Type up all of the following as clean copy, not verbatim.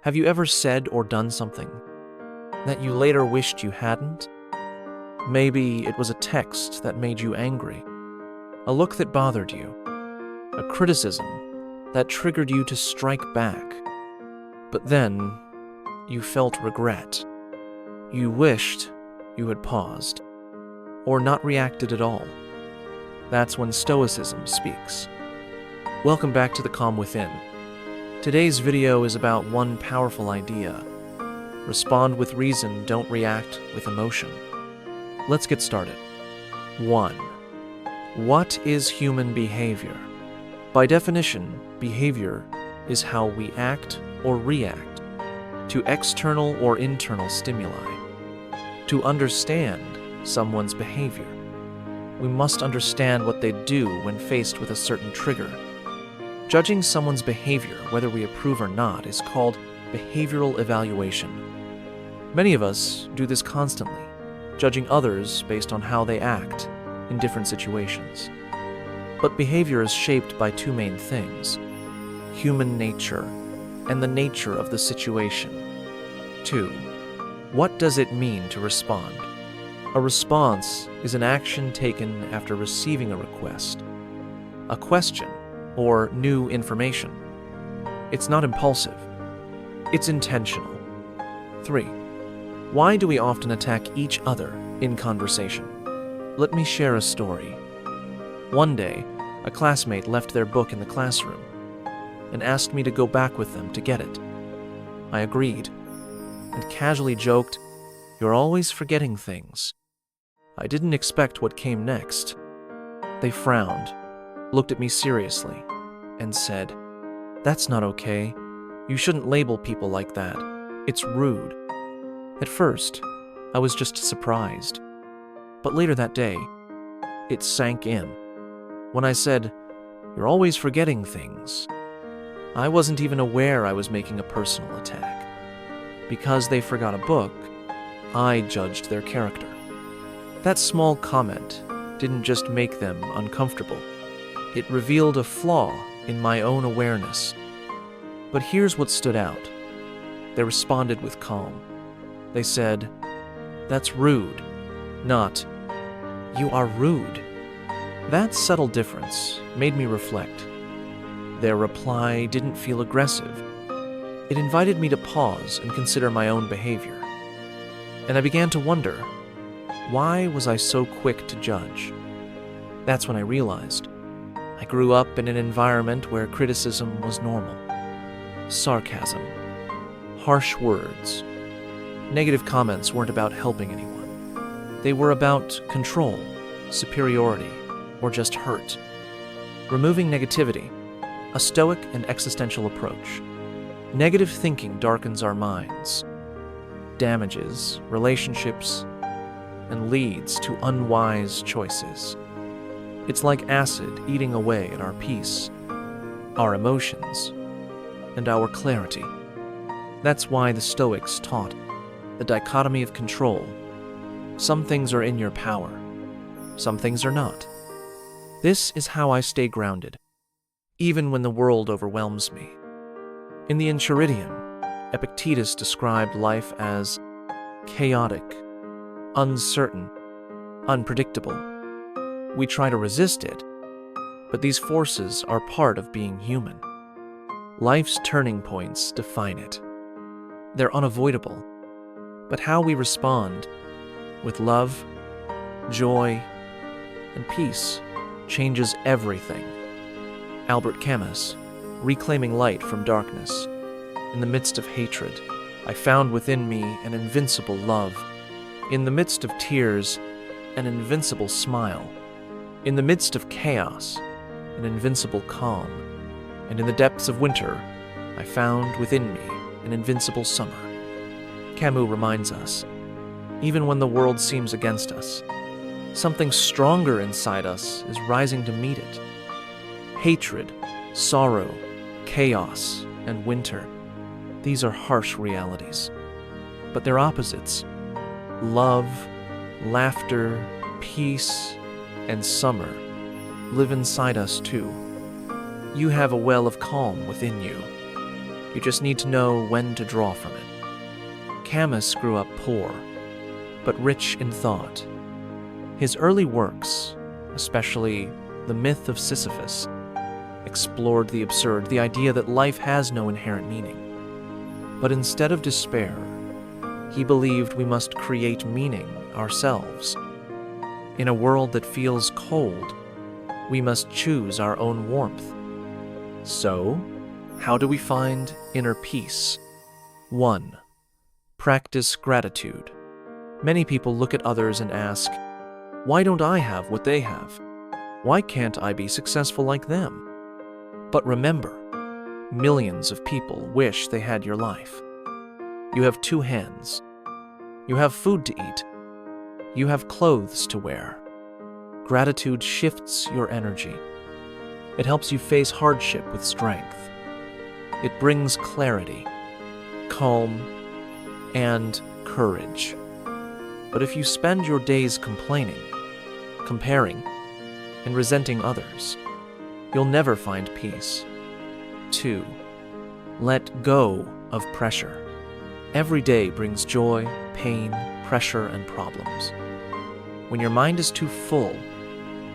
Have you ever said or done something that you later wished you hadn't? Maybe it was a text that made you angry, a look that bothered you, a criticism that triggered you to strike back. But then you felt regret. You wished you had paused or not reacted at all. That's when Stoicism speaks. Welcome back to the Calm Within. Today's video is about one powerful idea. Respond with reason, don't react with emotion. Let's get started. 1. What is human behavior? By definition, behavior is how we act or react to external or internal stimuli. To understand someone's behavior, we must understand what they do when faced with a certain trigger. Judging someone's behavior, whether we approve or not, is called behavioral evaluation. Many of us do this constantly, judging others based on how they act in different situations. But behavior is shaped by two main things: human nature and the nature of the situation. 2. What does it mean to respond? A response is an action taken after receiving a request, a question, or new information. It's not impulsive. It's intentional. 3. Why do we often attack each other in conversation? Let me share a story. One day, a classmate left their book in the classroom and asked me to go back with them to get it. I agreed and casually joked, "You're always forgetting things." I didn't expect what came next. They frowned, looked at me seriously, and said, "That's not okay. You shouldn't label people like that. It's rude." At first, I was just surprised. But later that day, it sank in. When I said, "You're always forgetting things," I wasn't even aware I was making a personal attack. Because they forgot a book, I judged their character. That small comment didn't just make them uncomfortable. It revealed a flaw in my own awareness. But here's what stood out. They responded with calm. They said, "That's rude," not, "You are rude." That subtle difference made me reflect. Their reply didn't feel aggressive. It invited me to pause and consider my own behavior. And I began to wonder, why was I so quick to judge? That's when I realized I grew up in an environment where criticism was normal. Sarcasm, harsh words, negative comments weren't about helping anyone. They were about control, superiority, or just hurt. Removing negativity, a Stoic and existential approach. Negative thinking darkens our minds, damages relationships, and leads to unwise choices. It's like acid eating away at our peace, our emotions, and our clarity. That's why the Stoics taught the dichotomy of control. Some things are in your power, some things are not. This is how I stay grounded, even when the world overwhelms me. In the Enchiridion, Epictetus described life as chaotic, uncertain, unpredictable. We try to resist it, but these forces are part of being human. Life's turning points define it. They're unavoidable, but how we respond with love, joy, and peace changes everything. Albert Camus, reclaiming light from darkness. In the midst of hatred, I found within me an invincible love. In the midst of tears, an invincible smile. In the midst of chaos, an invincible calm. And in the depths of winter, I found within me an invincible summer. Camus reminds us, even when the world seems against us, something stronger inside us is rising to meet it. Hatred, sorrow, chaos, and winter. These are harsh realities. But they're opposites. Love, laughter, peace, and summer live inside us too. You have a well of calm within you. You just need to know when to draw from it. Camus grew up poor, but rich in thought. His early works, especially The Myth of Sisyphus, explored the absurd, the idea that life has no inherent meaning. But instead of despair, he believed we must create meaning ourselves. In a world that feels cold, we must choose our own warmth. So, how do we find inner peace? 1. Practice gratitude. Many people look at others and ask, why don't I have what they have? Why can't I be successful like them? But remember, millions of people wish they had your life. You have 2 hands. You have food to eat. You have clothes to wear. Gratitude shifts your energy. It helps you face hardship with strength. It brings clarity, calm, and courage. But if you spend your days complaining, comparing, and resenting others, you'll never find peace. 2. Let go of pressure. Every day brings joy, pain, pressure, and problems. When your mind is too full,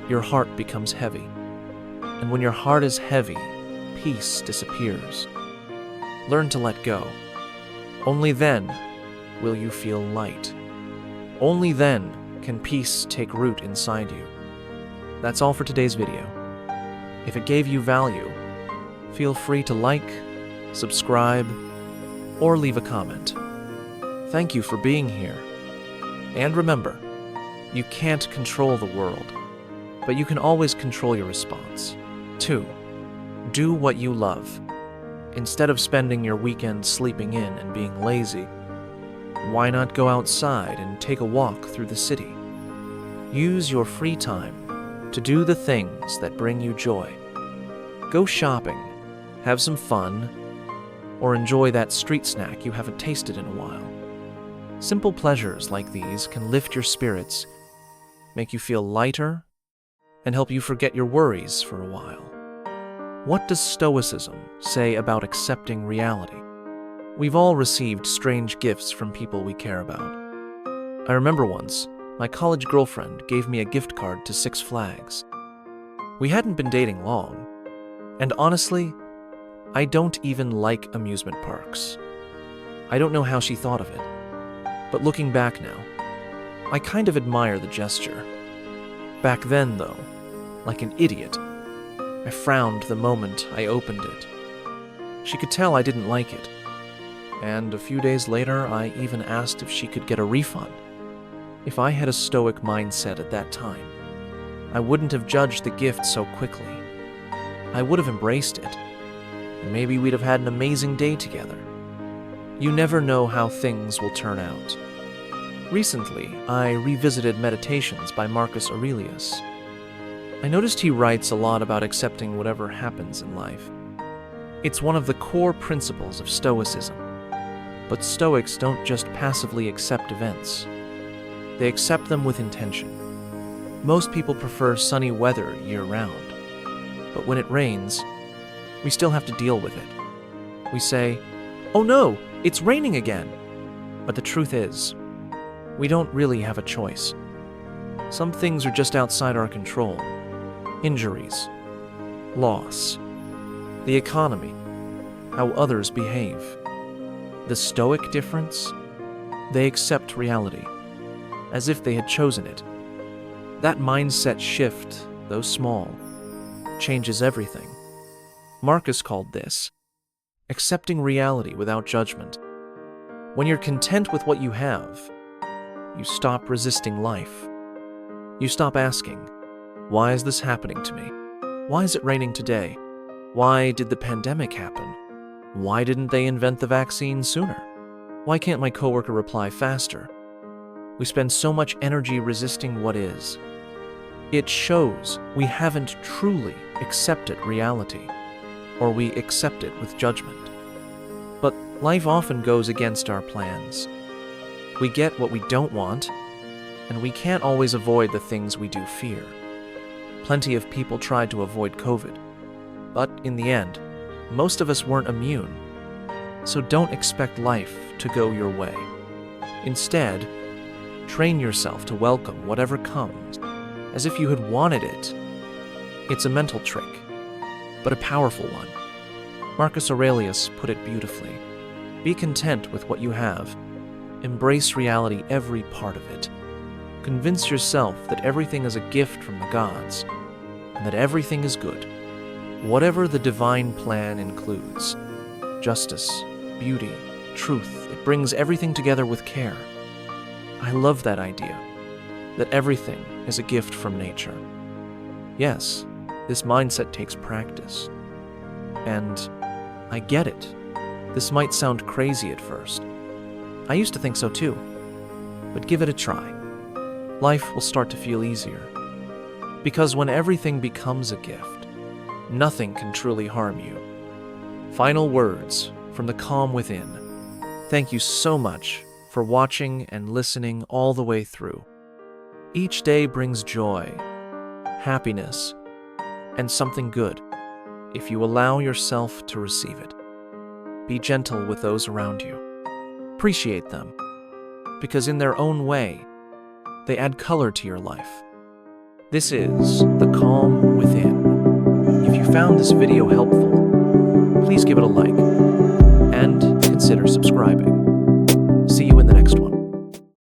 your heart becomes heavy. And when your heart is heavy, peace disappears. Learn to let go. Only then will you feel light. Only then can peace take root inside you. That's all for today's video. If it gave you value, feel free to like, subscribe, or leave a comment. Thank you for being here. And remember, you can't control the world, but you can always control your response. 2. Do what you love. Instead of spending your weekend sleeping in and being lazy, why not go outside and take a walk through the city? Use your free time to do the things that bring you joy. Go shopping, have some fun, or enjoy that street snack you haven't tasted in a while. Simple pleasures like these can lift your spirits, make you feel lighter, and help you forget your worries for a while. What does Stoicism say about accepting reality? We've all received strange gifts from people we care about. I remember once, my college girlfriend gave me a gift card to Six Flags. We hadn't been dating long, and honestly, I don't even like amusement parks. I don't know how she thought of it, but looking back now, I kind of admire the gesture. Back then, though, like an idiot, I frowned the moment I opened it. She could tell I didn't like it, and a few days later, I even asked if she could get a refund. If I had a Stoic mindset at that time, I wouldn't have judged the gift so quickly. I would have embraced it, and maybe we'd have had an amazing day together. You never know how things will turn out. Recently, I revisited Meditations by Marcus Aurelius. I noticed he writes a lot about accepting whatever happens in life. It's one of the core principles of Stoicism. But Stoics don't just passively accept events. They accept them with intention. Most people prefer sunny weather year-round. But when it rains, we still have to deal with it. We say, "Oh no, it's raining again." But the truth is, we don't really have a choice. Some things are just outside our control. Injuries, loss, the economy, how others behave. The Stoic difference? They accept reality, as if they had chosen it. That mindset shift, though small, changes everything. Marcus called this accepting reality without judgment. When you're content with what you have, you stop resisting life. You stop asking, why is this happening to me? Why is it raining today? Why did the pandemic happen? Why didn't they invent the vaccine sooner? Why can't my coworker reply faster? We spend so much energy resisting what is. It shows we haven't truly accepted reality, or we accept it with judgment. But life often goes against our plans. We get what we don't want, and we can't always avoid the things we do fear. Plenty of people tried to avoid COVID, but in the end, most of us weren't immune. So don't expect life to go your way. Instead, train yourself to welcome whatever comes as if you had wanted it. It's a mental trick, but a powerful one. Marcus Aurelius put it beautifully. Be content with what you have. Embrace reality, every part of it. Convince yourself that everything is a gift from the gods, and that everything is good. Whatever the divine plan includes, justice, beauty, truth, it brings everything together with care. I love that idea, that everything is a gift from nature. Yes, this mindset takes practice. And I get it. This might sound crazy at first. I used to think so too. But give it a try. Life will start to feel easier. Because when everything becomes a gift, nothing can truly harm you. Final words from the calm within. Thank you so much for watching and listening all the way through. Each day brings joy, happiness, and something good if you allow yourself to receive it. Be gentle with those around you. Appreciate them, because in their own way, they add color to your life. This is The Calm Within. If you found this video helpful, please give it a like and consider subscribing.